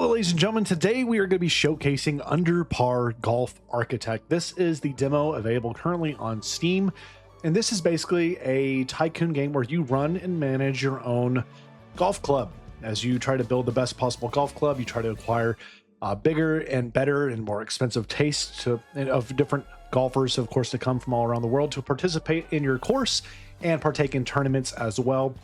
Hello, ladies and gentlemen. Today we are going to be showcasing Under Par Golf Architect. This is the demo available currently on Steam, and this is basically a tycoon game where you run and manage your own golf club. As you try to build the best possible golf club, you try to acquire bigger and better and more expensive tastes of different golfers, of course, to come from all around the world to participate in your course and partake in tournaments as well.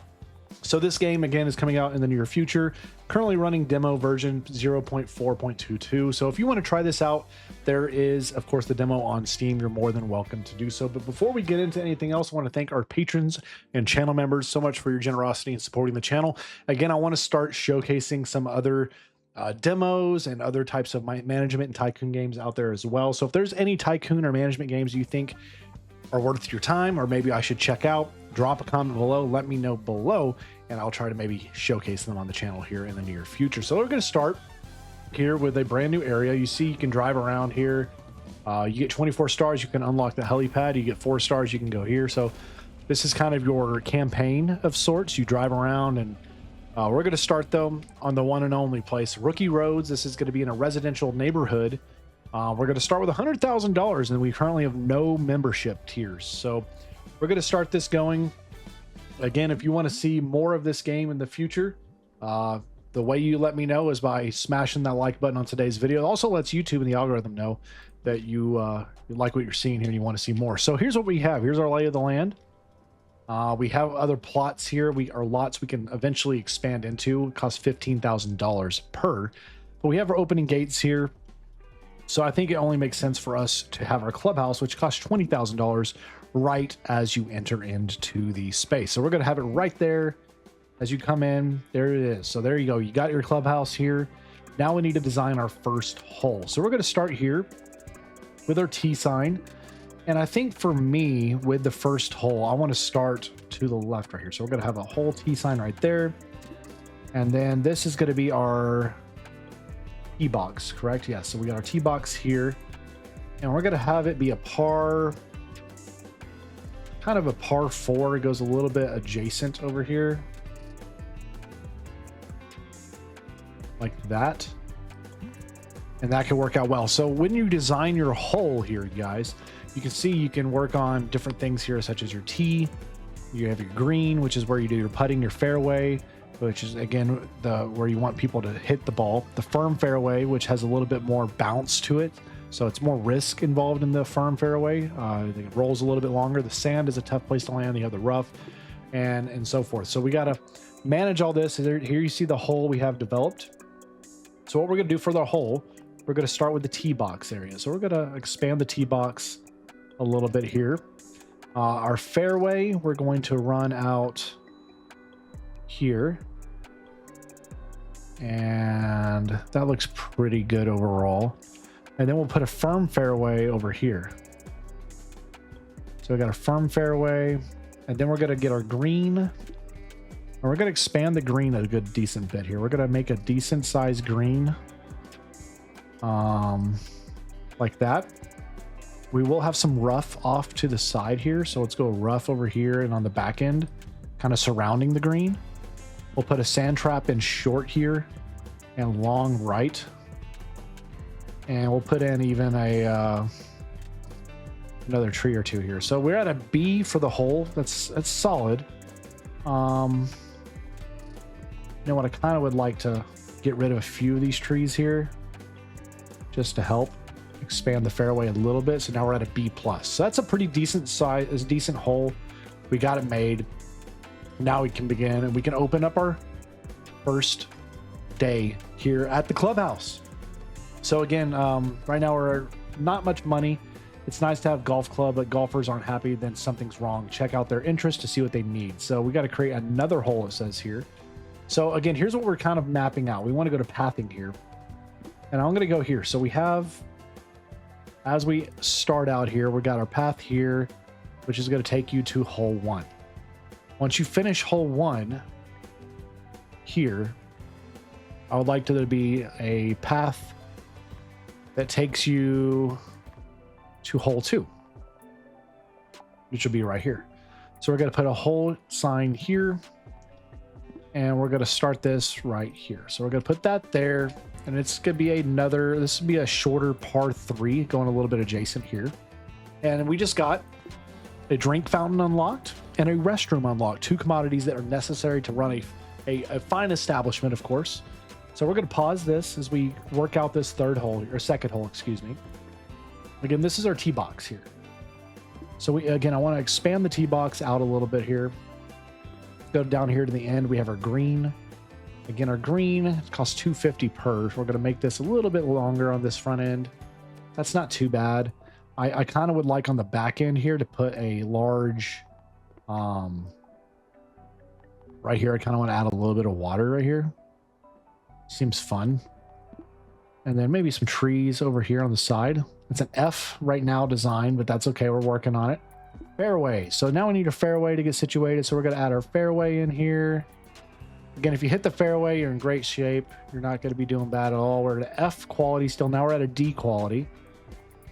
So this game, again, is coming out in the near future, currently running demo version 0.4.22. So if you want to try this out, there is, of course, the demo on Steam. You're more than welcome to do so. But before we get into anything else, I want to thank our patrons and channel members so much for your generosity in supporting the channel. Again, I want to start showcasing some other demos and other types of management and tycoon games out there as well. So if there's any tycoon or management games you think are worth your time, or maybe I should check out, drop a comment below, let me know below, and I'll try to maybe showcase them on the channel here in the near future. So we're going to start here with a brand new area. You see, you can drive around here. You get 24 stars, you can unlock the helipad. You get 4 stars, you can go here. So this is kind of your campaign of sorts. You drive around, and we're going to start though on the one and only place, Rookie Roads. This is going to be in a residential neighborhood. We're going to start with $100,000, and we currently have no membership tiers. So we're going to start this going. Again, if you want to see more of this game in the future, the way you let me know is by smashing that like button on today's video. It also lets YouTube and the algorithm know that you like what you're seeing here and you want to see more. So here's what we have. Here's our lay of the land. We have other plots here. Our lots we can eventually expand into. It costs $15,000 per. But we have our opening gates here. So I think it only makes sense for us to have our clubhouse, which costs $20,000, right as you enter into the space. So we're going to have it right there as you come in. There it is. So there you go. You got your clubhouse here. Now we need to design our first hole. So we're going to start here with our T sign. And I think for me, with the first hole, I want to start to the left right here. So we're going to have a whole T sign right there. And then this is going to be our tee box, correct? Yeah, so we got our tee box here, and we're going to have it be a par, kind of a par 4. It goes a little bit adjacent over here, like that. And that can work out well. So when you design your hole here, guys, you can see you can work on different things here, such as your tee. You have your green, which is where you do your putting, your fairway, which is again where you want people to hit the ball. The firm fairway, which has a little bit more bounce to it, so it's more risk involved in the firm fairway. It rolls a little bit longer. The sand is a tough place to land. You have the rough, and so forth. So we got to manage all this. Here you see the hole we have developed. So what we're going to do for the hole, we're going to start with the tee box area. So we're going to expand the tee box a little bit here. Our fairway, we're going to run out here, and that looks pretty good overall. And then we'll put a firm fairway over here. So we got a firm fairway, and then we're going to get our green, and we're going to expand the green a good decent bit here. We're going to make a decent sized green, like that. We will have some rough off to the side here, so let's go rough over here and on the back end, kind of surrounding the green. We'll put a sand trap in short here and long right. And we'll put in even a another tree or two here. So we're at a B for the hole. That's solid. You know what? I kind of would like to get rid of a few of these trees here just to help expand the fairway a little bit. So now we're at a B plus. So that's a pretty decent size, decent hole. We got it made. Now we can begin, and we can open up our first day here at the clubhouse. So again, right now we're not much money. It's nice to have golf club, but golfers aren't happy, then something's wrong. Check out their interest to see what they need. So we got to create another hole, it says here. So again, here's what we're kind of mapping out. We want to go to pathing here, and I'm going to go here. So we have, as we start out here, we got our path here, which is going to take you to hole 1. Once you finish hole 1 here, I would like there to be a path that takes you to hole 2, which will be right here. So we're going to put a hole sign here, and we're going to start this right here. So we're going to put that there. And it's going to be this would be a shorter par 3 going a little bit adjacent here. And we just got a drink fountain unlocked and a restroom unlocked, 2 commodities that are necessary to run a fine establishment, of course. So we're going to pause this as we work out this second hole, excuse me. Again, this is our tee box here. So I want to expand the tee box out a little bit here. Go down here to the end. We have our green. Again, our green costs $250 per. We're going to make this a little bit longer on this front end. That's not too bad. I kind of would like on the back end here to put a large, right here. I kind of want to add a little bit of water right here. Seems fun. And then maybe some trees over here on the side. It's an F right now design, but that's okay. We're working on it. Fairway. So now we need a fairway to get situated. So we're going to add our fairway in here. Again, if you hit the fairway, you're in great shape. You're not going to be doing bad at all. We're at F quality still. Now we're at a D quality.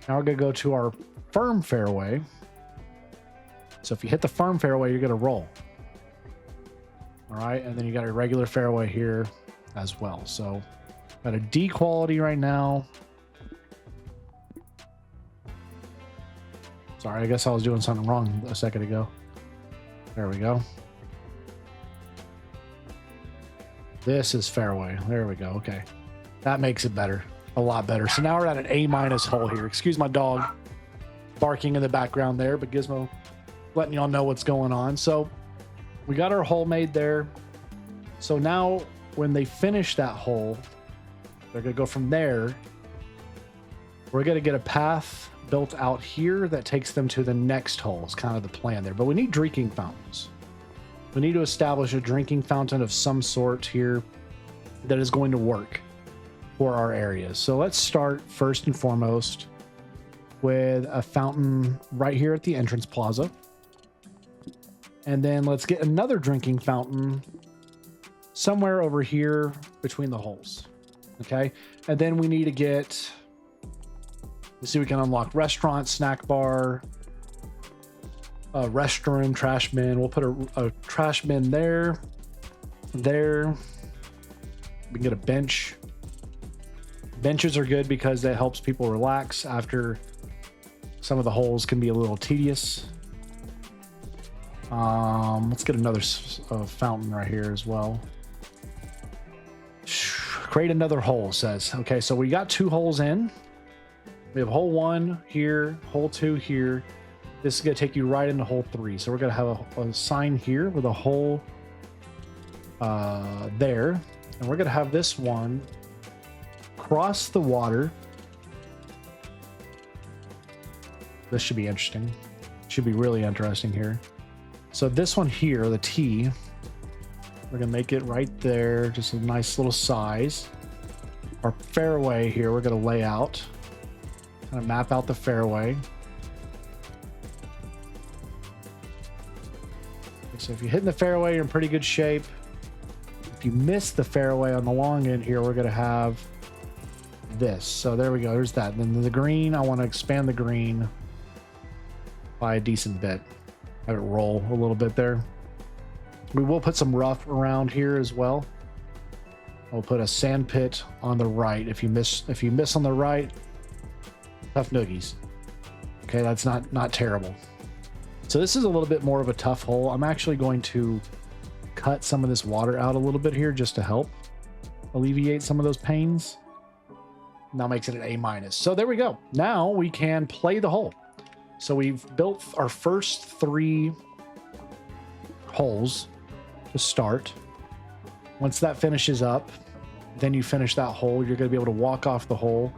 Now we're going to go to our firm fairway. So if you hit the firm fairway, you're going to roll. All right. And then you got a regular fairway here as well. So got a D quality right now. Sorry, I guess I was doing something wrong a second ago. There we go. This is fairway. There we go. Okay. That makes it better. A lot better. So now we're at an A- hole here. Excuse my dog barking in the background there, but Gizmo letting y'all know what's going on. So we got our hole made there. So now when they finish that hole, they're going to go from there. We're going to get a path built out here that takes them to the next hole. It's kind of the plan there, but we need drinking fountains. We need to establish a drinking fountain of some sort here that is going to work for our areas. So let's start first and foremost with a fountain right here at the entrance plaza. And then let's get another drinking fountain somewhere over here between the holes. Okay. And then we need to get, let's see, we can unlock restaurant, snack bar, restroom, trash bin. We'll put a trash bin there. We can get a bench. Benches are good because that helps people relax after some of the holes can be a little tedious. Let's get another fountain right here as well. Create another hole, says. Okay, so we got 2 holes in. We have hole 1 here, hole 2 here. This is going to take you right into hole 3. So we're going to have a sign here with a hole there. And we're going to have this one cross the water. This should be interesting. Should be really interesting here. So this one here, the T, we're going to make it right there. Just a nice little size. Our fairway here, we're going to lay out. Kind of map out the fairway. So if you hit in the fairway, you're in pretty good shape. If you miss the fairway on the long end here, we're going to have this. So there we go. There's that. Then the green, I want to expand the green by a decent bit. Have it roll a little bit there. We will put some rough around here as well. We'll put a sand pit on the right. If you miss on the right, tough noogies. Okay, that's not terrible. So this is a little bit more of a tough hole. I'm actually going to cut some of this water out a little bit here just to help alleviate some of those pains. Now makes it an A-. So there we go. Now we can play the hole. So we've built our first 3 holes to start. Once that finishes up, then you finish that hole. You're going to be able to walk off the hole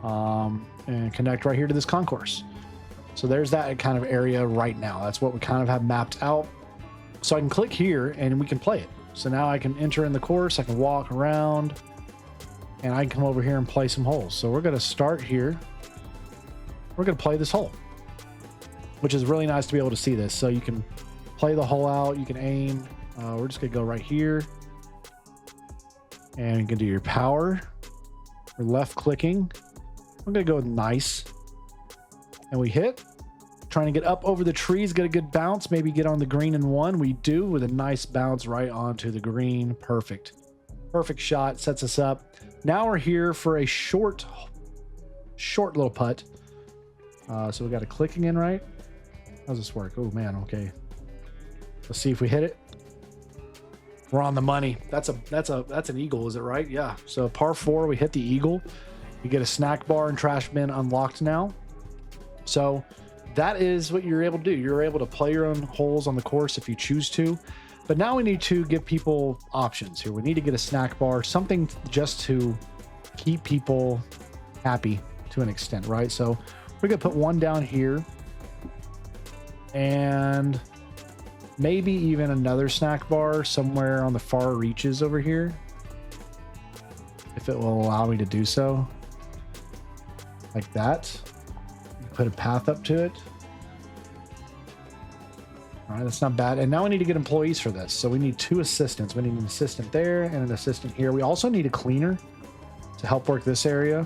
and connect right here to this concourse. So there's that kind of area right now. That's what we kind of have mapped out. So I can click here and we can play it. So now I can enter in the course. I can walk around and I can come over here and play some holes. So we're going to start here. We're going to play this hole, which is really nice to be able to see this. So you can play the hole out. You can aim. We're just going to go right here and you can do your power. We're left clicking. I'm going to go with nice. And we hit. Trying to get up over the trees, get a good bounce, maybe get on the green in 1. We do with a nice bounce right onto the green. Perfect. Perfect shot, sets us up. Now we're here for a short little putt. So we got a click again, right? How's this work? Oh man, okay. Let's see if we hit it. We're on the money. That's an eagle, is it right? Yeah. So par 4, we hit the eagle. You get a snack bar and trash bin unlocked now. So that is what you're able to do. You're able to play your own holes on the course if you choose to. But now we need to give people options here. We need to get a snack bar, something just to keep people happy to an extent, right? So we're gonna put one down here and maybe even another snack bar somewhere on the far reaches over here, if it will allow me to do so. Like that. Put a path up to it. All right, that's not bad. And now we need to get employees for this. So we need 2 assistants. We need an assistant there and an assistant here. We also need a cleaner to help work this area.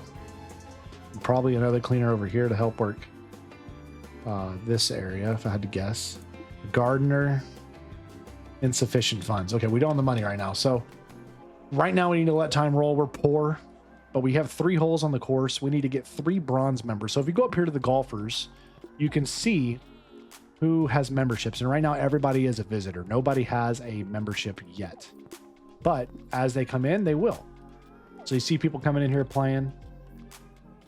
And probably another cleaner over here to help work this area, if I had to guess. Gardener. Insufficient funds. Okay, we don't have the money right now. So right now we need to let time roll. We're poor, but we have 3 holes on the course. We need to get 3 bronze members. So if you go up here to the golfers, you can see who has memberships. And right now everybody is a visitor. Nobody has a membership yet. But as they come in, they will. So you see people coming in here playing.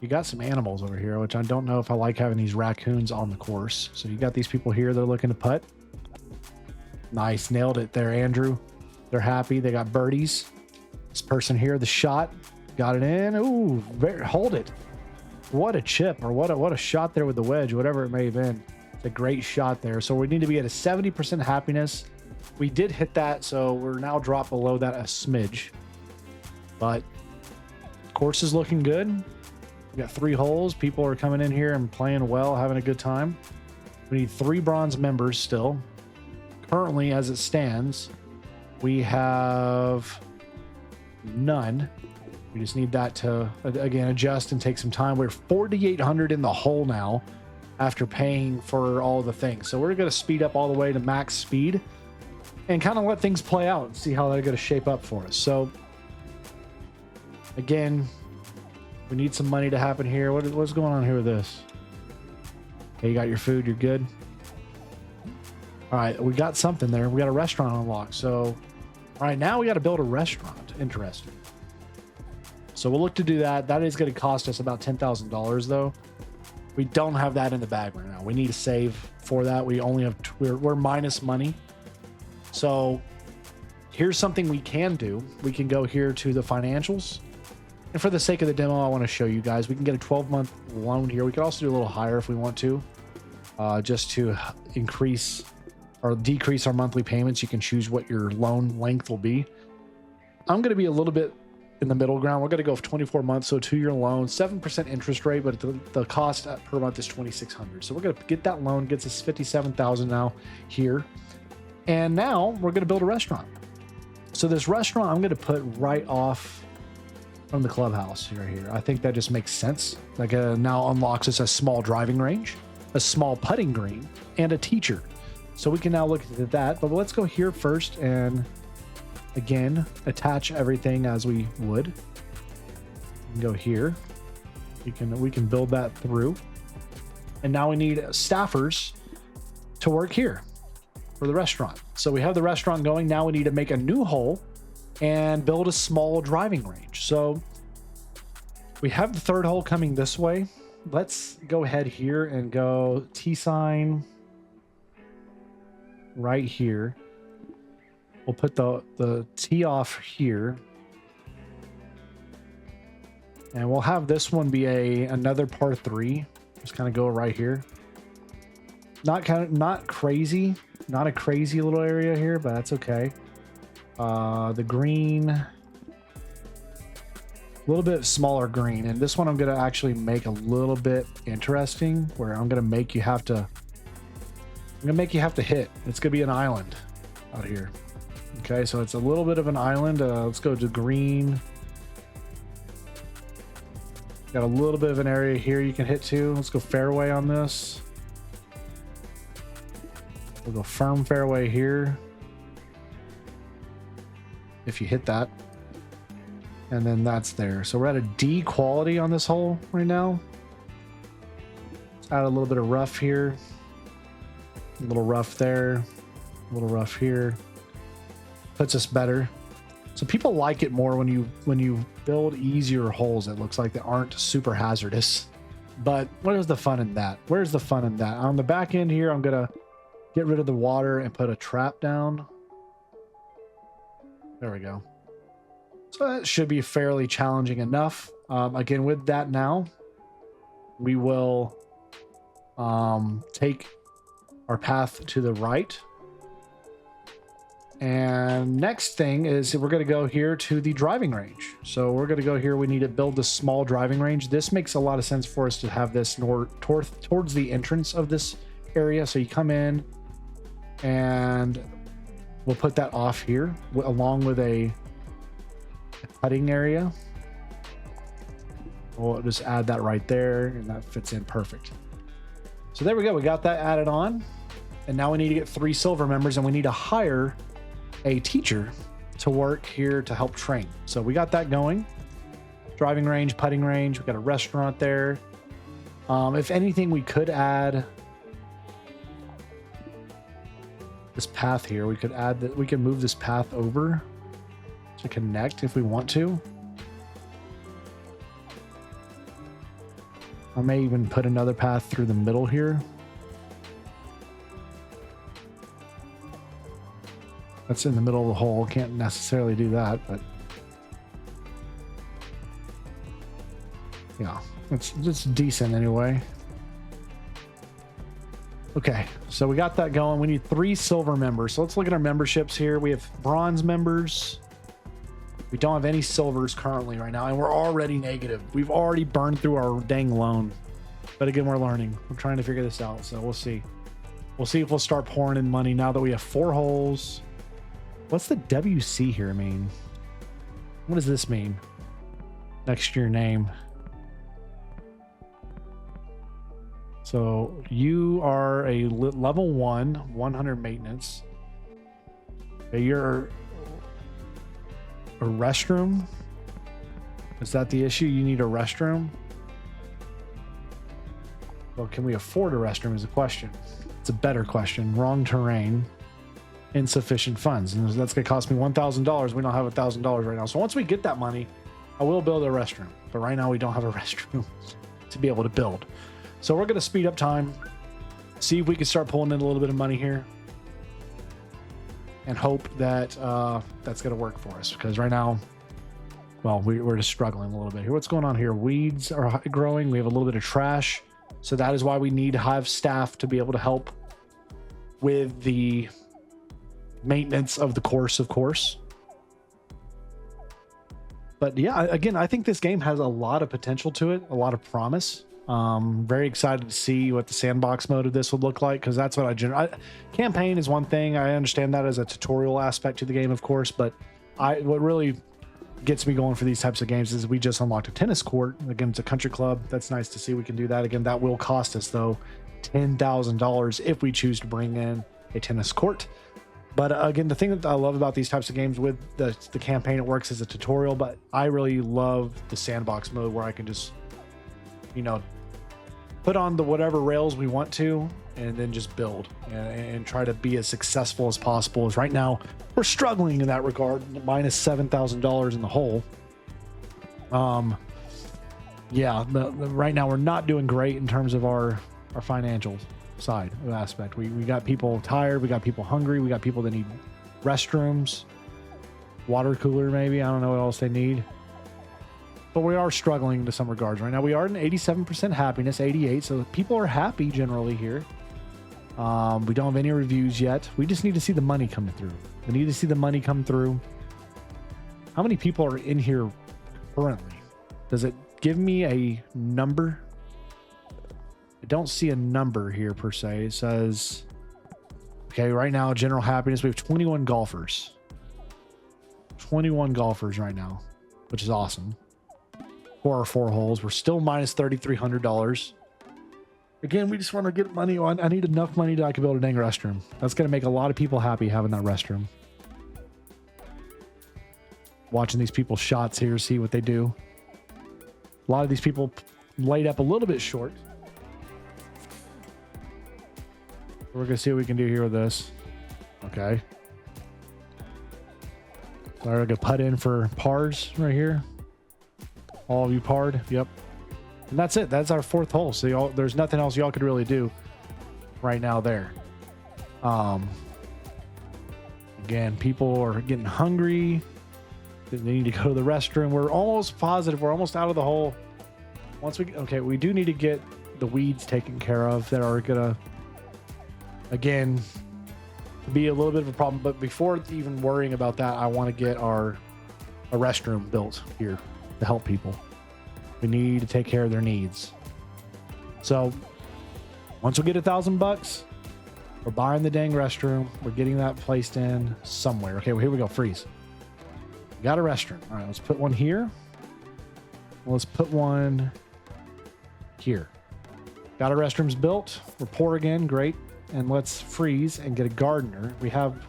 You got some animals over here, which I don't know if I like having these raccoons on the course. So you got these people here, they're looking to putt. Nice, nailed it there, Andrew. They're happy. They got birdies. This person here, the shot, got it in. Ooh, hold it. What a chip, or what a shot there with the wedge, whatever it may have been. It's a great shot there. So we need to be at a 70% happiness. We did hit that, so we're now dropped below that a smidge. But course is looking good. We got 3 holes. People are coming in here and playing well, having a good time. We need 3 bronze members still. Currently, as it stands, we have none. We just need that to, again, adjust and take some time. We're 4,800 in the hole now after paying for all the things. So we're going to speed up all the way to max speed and kind of let things play out and see how they're going to shape up for us. So again, we need some money to happen here. What's going on here with this? Okay, you got your food. You're good. All right, we got something there. We got a restaurant unlocked. So, all right, now we got to build a restaurant. Interesting. So we'll look to do that. That is going to cost us about $10,000 though. We don't have that in the bag right now. We need to save for that. We only have, we're minus money. So here's something we can do. We can go here to the financials. And for the sake of the demo, I want to show you guys, we can get a 12-month loan here. We could also do a little higher if we want to, just to increase or decrease our monthly payments. You can choose what your loan length will be. I'm going to be a little bit in the middle ground. We're going to go for 24 months, so 2-year loan, 7% interest rate, but the cost per month is $2,600. So we're going to get that loan, gets us $57,000 now here. And now we're going to build a restaurant. So this restaurant I'm going to put right off from the clubhouse right here. I think that just makes sense. Like now unlocks us a small driving range, a small putting green, and a teacher. So we can now look at that, but let's go here first and again, attach everything as we would. Go here. We can build that through. And now we need staffers to work here for the restaurant. So we have the restaurant going. Now we need to make a new hole and build a small driving range. So we have the 3rd hole coming this way. Let's go ahead here and go T sign right here. We'll put the tee off here. And we'll have this one be another par 3. Just kind of go right here. Not crazy. Not a crazy little area here, but that's okay. The green, a little bit smaller green. And this one I'm going to actually make a little bit interesting, where I'm going to make you have to hit. It's going to be an island out here. Okay, so it's a little bit of an island. Let's go to green. Got a little bit of an area here you can hit to. Let's go fairway on this. We'll go firm fairway here. If you hit that. And then that's there. So we're at a D quality on this hole right now. Let's add a little bit of rough here. A little rough there. A little rough here. Puts us better. So people like it more when you build easier holes, it looks like, that aren't super hazardous. But where's the fun in that? Where's the fun in that? On the back end here, I'm gonna get rid of the water and put a trap down. There we go. So that should be fairly challenging enough. Again, with that now, we will take our path to the right. And next thing is we're going to go here to the driving range. So we're going to go here. We need to build this small driving range. This makes a lot of sense for us to have this towards the entrance of this area. So you come in and we'll put that off here along with a putting area. We'll just add that right there, and that fits in perfect. So there we go. We got that added on. And now we need to get 3 silver members, and we need to hire a teacher to work here to help train. So we got that going. Driving range, putting range. We got a restaurant there. If anything, we could add this path here. We could add that. We can move this path over to connect if we want to. I may even put another path through the middle here. That's in the middle of the hole. Can't necessarily do that, but yeah, it's decent anyway. Okay, so we got that going. We need 3 silver members. So let's look at our memberships here. We have bronze members. We don't have any silvers currently right now, and we're already negative. We've already burned through our dang loan. But again, we're learning. We're trying to figure this out, so we'll see. We'll see if we'll start pouring in money now that we have 4 holes. What's the WC here mean? What does this mean? Next to your name. So you are a level 1, 100 maintenance. You're a restroom. Is that the issue? You need a restroom? Well, can we afford a restroom is a question. It's a better question. Wrong terrain. Insufficient funds. And that's going to cost me $1,000. We don't have $1,000 right now. So once we get that money, I will build a restroom. But right now we don't have a restroom to be able to build. So we're going to speed up time, see if we can start pulling in a little bit of money here, and hope that that's going to work for us. Because right now, well, we're just struggling a little bit here. What's going on here? Weeds are growing. We have a little bit of trash. So that is why we need to have staff to be able to help with the maintenance of the course, of course. But yeah, again, I think this game has a lot of potential to it, a lot of promise. Very excited to see what the sandbox mode of this would look like, because that's what campaign is one thing. I understand that as a tutorial aspect to the game, of course, but what really gets me going for these types of games is we just unlocked a tennis court. Again, it's a country club. That's nice to see we can do that. Again, that will cost us though $10,000 if we choose to bring in a tennis court. But again, the thing that I love about these types of games with the campaign, it works as a tutorial, but I really love the sandbox mode where I can just, you know, put on the whatever rails we want to and then just build and try to be as successful as possible. As right now, we're struggling in that regard, minus $7,000 in the hole. Yeah, right now we're not doing great in terms of our financial side of aspect. We got people tired, we got people hungry, we got people that need restrooms, water cooler maybe, I don't know what else they need. But we are struggling to some regards right now. We are in 87% happiness, 88, so people are happy generally here. We don't have any reviews yet. We just need to see the money coming through. We need to see the money come through. How many people are in here currently? Does it give me a number? I don't see a number here per se. It says, okay, right now, general happiness, we have 21 golfers. 21 golfers right now, which is awesome. For our 4 holes, we're still minus $3,300. Again, we just want to get money on. I need enough money that I can build a dang restroom. That's going to make a lot of people happy having that restroom. Watching these people's shots here, see what they do. A lot of these people laid up a little bit short. We're going to see what we can do here with this. Okay. So I'm going to putt in for pars right here. All of you parred. Yep. And that's it. That's our fourth hole. So there's nothing else y'all could really do right now there. Again, people are getting hungry. They need to go to the restroom. We're almost positive. We're almost out of the hole. Okay, we do need to get the weeds taken care of that are gonna, again, be a little bit of a problem. But before even worrying about that, I want to get a restroom built here to help people. We need to take care of their needs. So once we get $1,000, we're buying the dang restroom. We're getting that placed in somewhere. Okay, well, here we go. Freeze. We got a restroom. All right, let's put one here. Let's put one here. Got our restrooms built. We're poor again. Great. And let's freeze and get a gardener. We have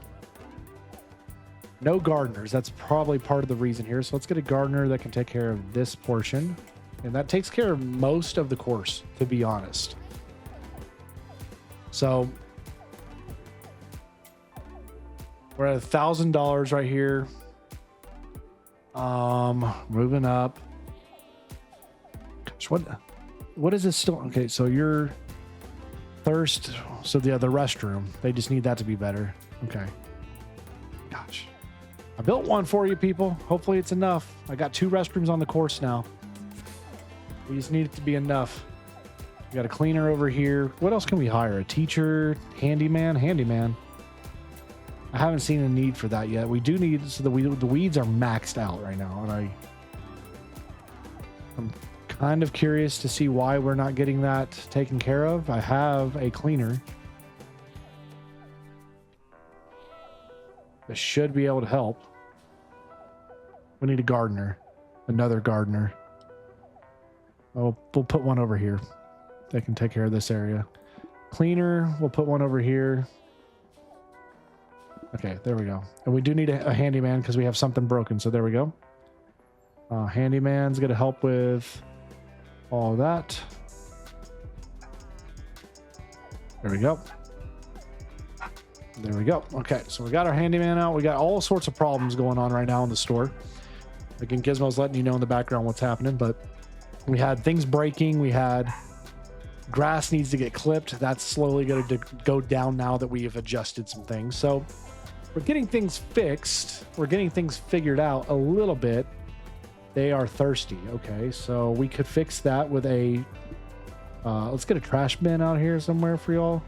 no gardeners. That's probably part of the reason here. So let's get a gardener that can take care of this portion. And that takes care of most of the course, to be honest. So we're at $1,000 right here. Moving up. Gosh, what is this still? Okay, so your thirst. So the restroom. They just need that to be better. Okay. Gosh. I built one for you, people. Hopefully it's enough. I got 2 restrooms on the course now. We just need it to be enough. We got a cleaner over here. What else can we hire? A teacher, handyman. I haven't seen a need for that yet. We do need, so the weeds are maxed out right now, and I'm kind of curious to see why we're not getting that taken care of. I have a cleaner that should be able to help. We need a gardener, another gardener. Oh, we'll put one over here. They can take care of this area. Cleaner, we'll put one over here. Okay, there we go. And we do need a handyman because we have something broken. So there we go. Handyman's going to help with all of that. There we go. There we go. Okay, so we got our handyman out. We got all sorts of problems going on right now in the store. Again, Gizmo's letting you know in the background what's happening, but we had things breaking. We had grass needs to get clipped. That's slowly going to go down now that we have adjusted some things. So we're getting things fixed. We're getting things figured out a little bit. They are thirsty. Okay, so we could fix that with a... let's get a trash bin out here somewhere for y'all.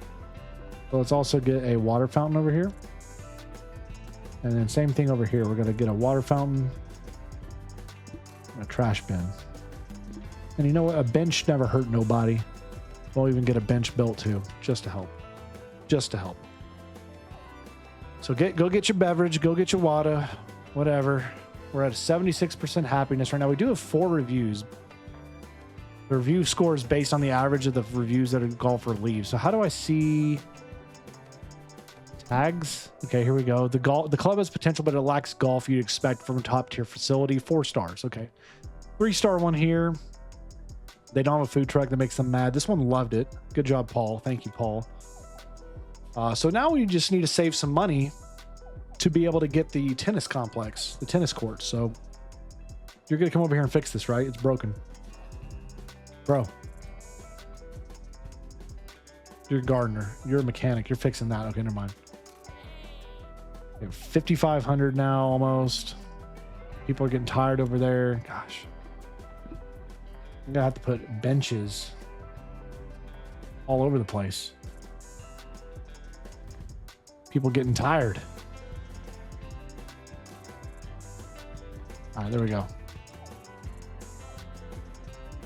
So let's also get a water fountain over here. And then same thing over here. We're going to get a water fountain and a trash bin. And you know what? A bench never hurt nobody. We'll even get a bench built too, just to help. Just to help. So go get your beverage, go get your water, whatever. We're at 76% happiness right now. We do have 4 reviews. The review score is based on the average of the reviews that a golfer leaves. So how do I see tags? Okay, here we go. The club has potential, but it lacks golf you'd expect from a top tier facility. 4 stars. Okay. 3-star one here. They don't have a food truck that makes them mad. This one loved it. Good job, Paul. Thank you, Paul. So now we just need to save some money to be able to get the tennis complex, the tennis court. So you're going to come over here and fix this, right? It's broken. Bro. You're a gardener. You're a mechanic. You're fixing that. Okay, never mind. 5,500 now almost. People are getting tired over there. Gosh. I'm gonna have to put benches all over the place. People getting tired. All right, there we go.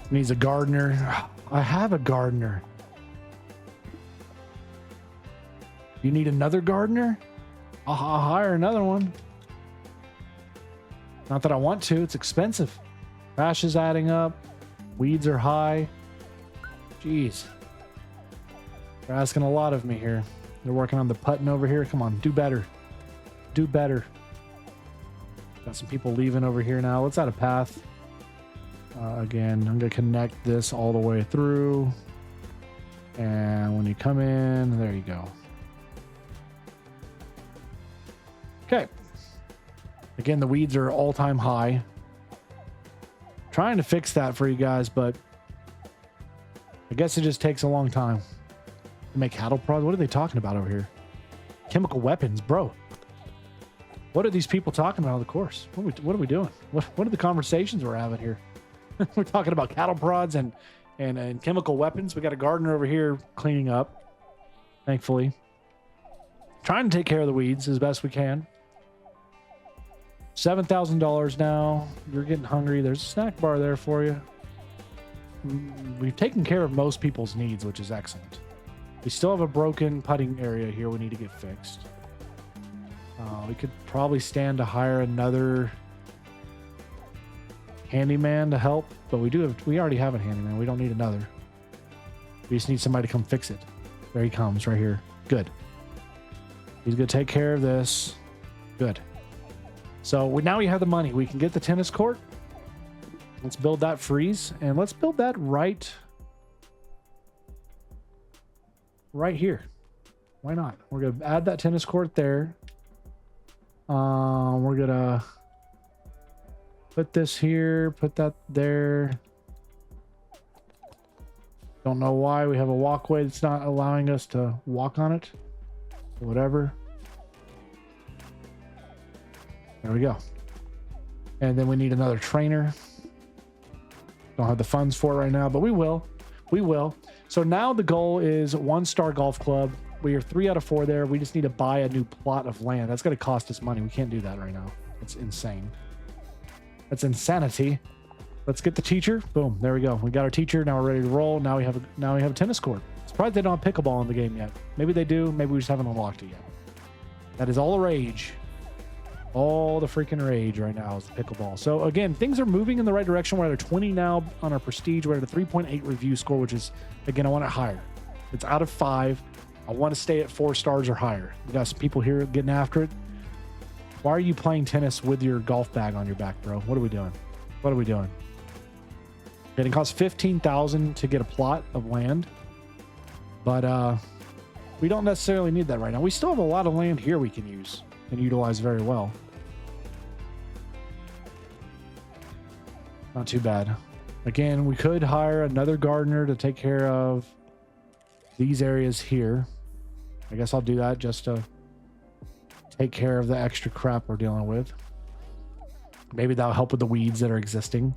Needs a gardener. I have a gardener. You need another gardener? I'll hire another one. Not that I want to. It's expensive. Trash is adding up. Weeds are high. Jeez. They're asking a lot of me here. They're working on the putting over here. Come on, do better. Do better. So Got some people leaving over here now. Let's add a path. Again, I'm going to connect this all the way through. And when you come in, there you go. Okay. Again, the weeds are all-time high. Trying to fix that for you guys, but I guess it just takes a long time to make cattle prods. What are they talking about over here? Chemical weapons, bro. What are these people talking about on the course? What are we doing? What are the conversations we're having here? We're talking about cattle prods and chemical weapons. We got a gardener over here cleaning up, thankfully. Trying to take care of the weeds as best we can. $7,000 now. You're getting hungry. There's a snack bar there for you. We've taken care of most people's needs, which is excellent. We still have a broken putting area here we need to get fixed. We could probably stand to hire another handyman to help, but we already have a handyman. We don't need another. We just need somebody to come fix it. There he comes right here. Good. He's going to take care of this. Good. So now we have the money. We can get the tennis court. Let's build that freeze, and let's build that right here. Why not? We're going to add that tennis court there. We're going to put this here, put that there. Don't know why we have a walkway that's not allowing us to walk on it. Whatever. There we go. And then we need another trainer. Don't have the funds for it right now, but we will. We will. So now the goal is 1-star golf club. We are 3 out of 4 there. We just need to buy a new plot of land. That's going to cost us money. We can't do that right now. It's insane. That's insanity. Let's get the teacher. Boom. There we go. We got our teacher. Now we're ready to roll. Now we have a tennis court. Surprised they don't have pickleball in the game yet. Maybe they do. Maybe we just haven't unlocked it yet. That is all the rage. All the freaking rage right now is the pickleball. So again, things are moving in the right direction. We're at a 20 now on our prestige. We're at a 3.8 review score, which is, again, I want it higher. It's out of 5. I want to stay at 4 stars or higher. We got some people here getting after it. Why are you playing tennis with your golf bag on your back, bro? What are we doing? What are we doing? It costs $15,000 to get a plot of land, but we don't necessarily need that right now. We still have a lot of land here we can use and utilize very well. Not too bad. Again, we could hire another gardener to take care of these areas here. I guess I'll do that just to take care of the extra crap we're dealing with. Maybe that'll help with the weeds that are existing.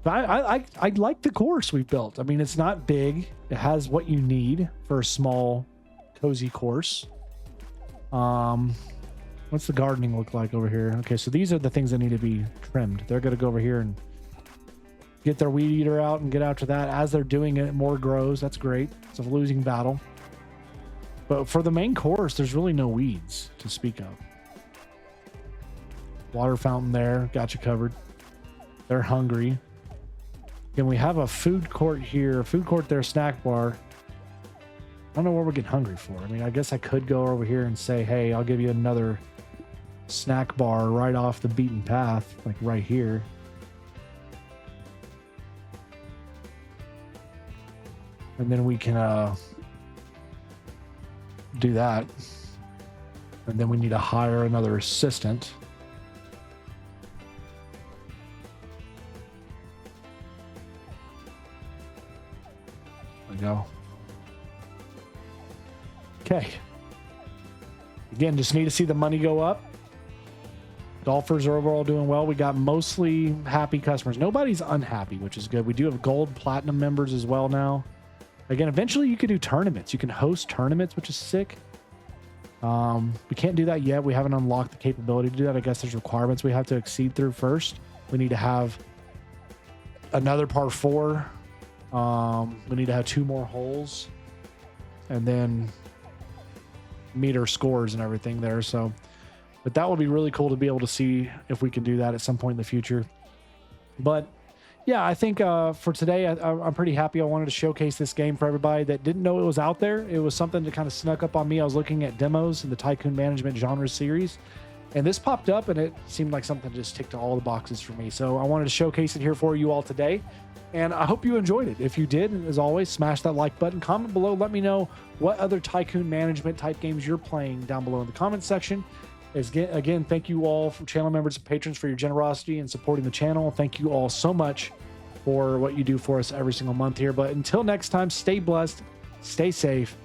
But I like the course we've built. I mean, it's not big. It has what you need for a small, cozy course. What's the gardening look like over here? Okay, so these are the things that need to be trimmed. They're going to go over here and get their weed eater out and get after that. As they're doing it, more grows. That's great. It's a losing battle. But for the main course, there's really no weeds to speak of. Water fountain there. Got you covered. They're hungry. And we have a food court here. Food court there, snack bar. I don't know what we're getting hungry for. I mean, I guess I could go over here and say, hey, I'll give you another snack bar right off the beaten path, like right here. And then we can do that. And then we need to hire another assistant. There we go. Okay. Again, just need to see the money go up. Golfers are overall doing well. We got mostly happy customers. Nobody's unhappy, which is good. We do have gold, platinum members as well now. Again, eventually you could do tournaments. You can host tournaments, which is sick. We can't do that yet. We haven't unlocked the capability to do that. I guess there's requirements we have to exceed through first. We need to have another par 4. We need to have 2 more holes. And then meet our scores and everything there. So, but that would be really cool to be able to see if we can do that at some point in the future. But yeah, I think for today, I'm pretty happy. I wanted to showcase this game for everybody that didn't know it was out there. It was something that kind of snuck up on me. I was looking at demos in the Tycoon Management genre series, And this popped up and it seemed like something just ticked all the boxes for me. So I wanted to showcase it here for you all today. And I hope you enjoyed it. If you did, as always, smash that like button, comment below, let me know what other tycoon management type games you're playing down below in the comment section. Again, thank you all, for channel members and patrons, for your generosity and supporting the channel. Thank you all so much for what you do for us every single month here. But until next time, stay blessed, stay safe,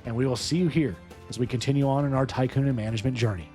and we will see you here as we continue on in our tycoon and management journey.